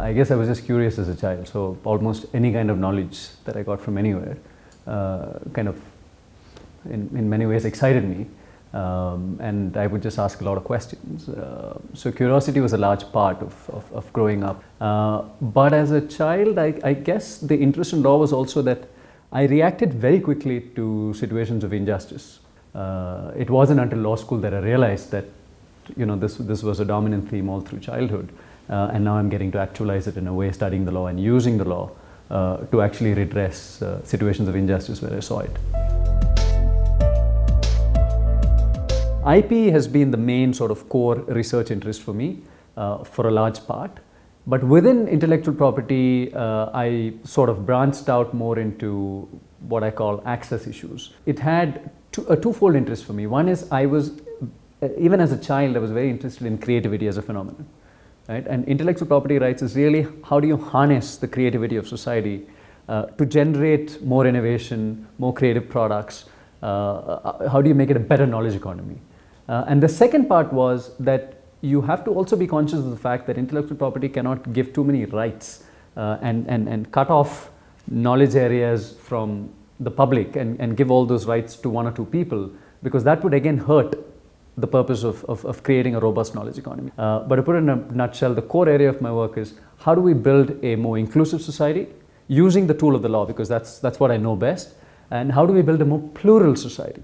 I guess I was just curious as a child, so almost any kind of knowledge that I got from anywhere kind of in many ways excited me, and I would just ask a lot of questions. So curiosity was a large part of growing up. But as a child, I guess the interest in law was also that I reacted very quickly to situations of injustice. It wasn't until law school that I realized that this was a dominant theme all through childhood, and now I'm getting to actualize it in a way, studying the law and using the law to actually redress situations of injustice where I saw it. IP has been the main sort of core research interest for me for a large part. But within intellectual property, I sort of branched out more into what I call access issues. It had a twofold interest for me. One is even as a child, I was very interested in creativity as a phenomenon. Right? And intellectual property rights is really how do you harness the creativity of society to generate more innovation, more creative products. How do you make it a better knowledge economy? And the second part was that you have to also be conscious of the fact that intellectual property cannot give too many rights and cut off knowledge areas from the public and give all those rights to one or two people, because that would again hurt the purpose of creating a robust knowledge economy. But to put it in a nutshell, the core area of my work is how do we build a more inclusive society using the tool of the law, because that's what I know best, and how do we build a more plural society.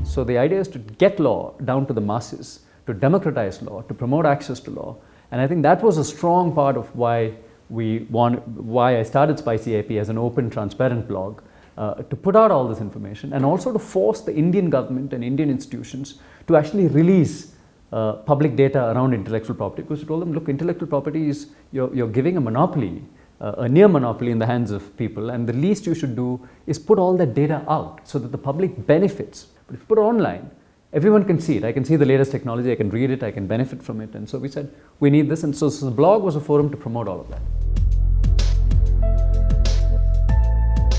So the idea is to get law down to the masses, to democratize law, to promote access to law. And I think that was a strong part of why I started Spicy IP as an open, transparent blog, to put out all this information and also to force the Indian government and Indian institutions to actually release public data around intellectual property. Because we told them, look, intellectual property is, you're giving a monopoly, a near monopoly in the hands of people, and the least you should do is put all that data out so that the public benefits. But if you put it online, everyone can see it. I can see the latest technology, I can read it, I can benefit from it. And so we said, we need this. And so the blog was a forum to promote all of that.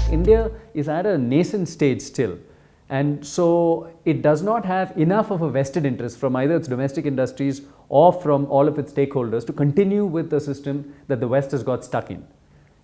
India is at a nascent stage still. And so it does not have enough of a vested interest from either its domestic industries or from all of its stakeholders to continue with the system that the West has got stuck in.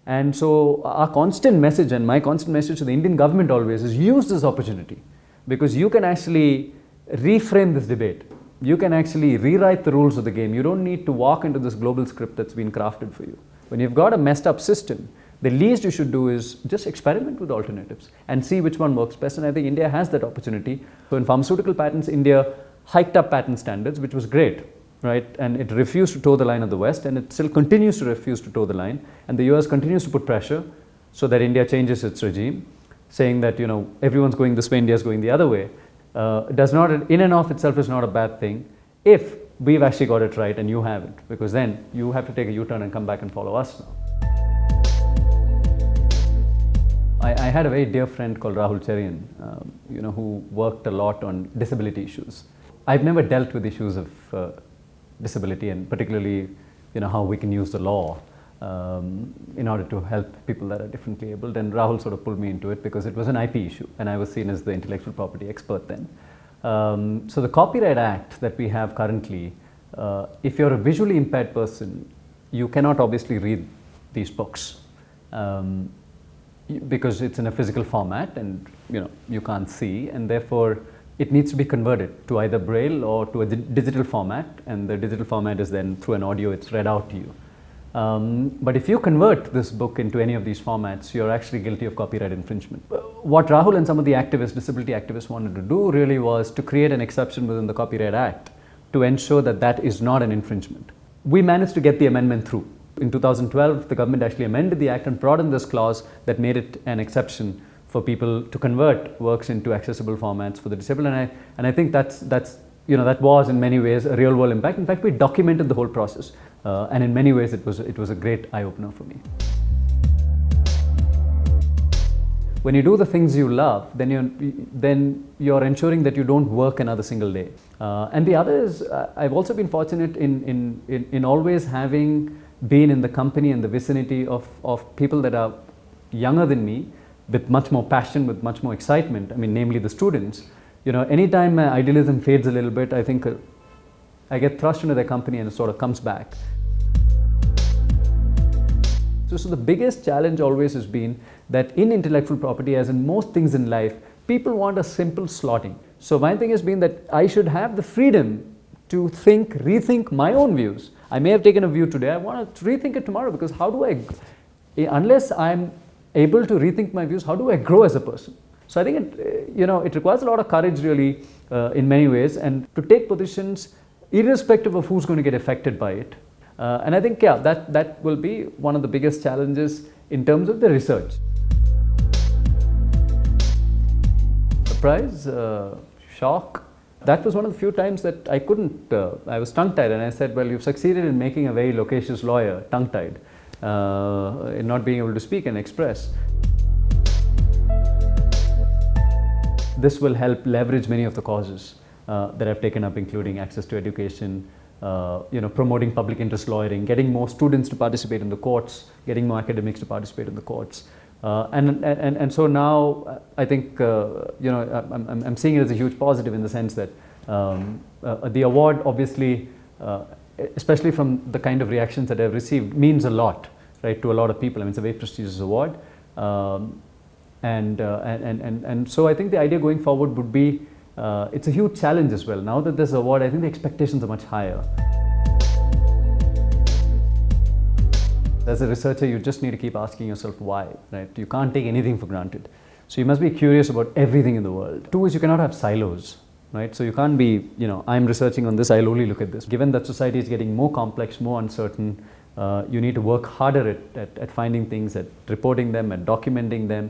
And so our constant message, and my constant message to the Indian government always, is use this opportunity, because you can actually reframe this debate. You can actually rewrite the rules of the game. You don't need to walk into this global script that's been crafted for you. When you've got a messed up system, the least you should do is just experiment with alternatives and see which one works best. And I think India has that opportunity. So in pharmaceutical patents, India hiked up patent standards, which was great, right? And it refused to toe the line of the West, and it still continues to refuse to toe the line. And the US continues to put pressure so that India changes its regime, saying that, everyone's going this way, India's going the other way. Does not, in and of itself, is not a bad thing if we've actually got it right and you haven't, because then you have to take a U-turn and come back and follow us now. I had a very dear friend called Rahul Cherian, who worked a lot on disability issues. I've never dealt with issues of disability, and particularly, how we can use the law in order to help people that are differently abled. And Rahul sort of pulled me into it because it was an IP issue, and I was seen as the intellectual property expert then. So the Copyright Act that we have currently, if you're a visually impaired person, you cannot obviously read these books. Because it's in a physical format and you can't see, and therefore it needs to be converted to either Braille or to a digital format, and the digital format is then through an audio, it's read out to you. But if you convert this book into any of these formats, you're actually guilty of copyright infringement. What Rahul and some of the disability activists wanted to do really was to create an exception within the Copyright Act to ensure that that is not an infringement. We managed to get the amendment through. In 2012, the government actually amended the act and brought in this clause that made it an exception for people to convert works into accessible formats for the disabled. And I think that was in many ways a real world impact. In fact, we documented the whole process, and in many ways it was a great eye opener for me. When you do the things you love, then you're ensuring that you don't work another single day. And the other is, I've also been fortunate in always having been in the company and the vicinity of people that are younger than me, with much more passion, with much more excitement. I mean, namely the students. Anytime my idealism fades a little bit, I think I get thrust into their company and it sort of comes back. So the biggest challenge always has been that in intellectual property, as in most things in life, people want a simple slotting. So my thing has been that I should have the freedom to rethink my own views. I may have taken a view today, I want to rethink it tomorrow, because how do I, unless I'm able to rethink my views, how do I grow as a person? So I think it requires a lot of courage really in many ways, and to take positions irrespective of who's going to get affected by it. And I think, yeah, that will be one of the biggest challenges in terms of the research. Surprise, shock. That was one of the few times that I couldn't, I was tongue-tied, and I said, well, you've succeeded in making a very loquacious lawyer tongue-tied, in not being able to speak and express. This will help leverage many of the causes that I've taken up, including access to education, promoting public interest lawyering, getting more students to participate in the courts, getting more academics to participate in the courts. And so now I think, I'm seeing it as a huge positive in the sense that the award obviously, especially from the kind of reactions that I've received, means a lot, right, to a lot of people. I mean, it's a very prestigious award. And so I think the idea going forward would be, it's a huge challenge as well. Now that there's an award, I think the expectations are much higher. As a researcher, you just need to keep asking yourself why, right? You can't take anything for granted. So you must be curious about everything in the world. Two is you cannot have silos, right? So you can't be, I'm researching on this, I'll only look at this. Given that society is getting more complex, more uncertain, you need to work harder at finding things, at reporting them, at documenting them.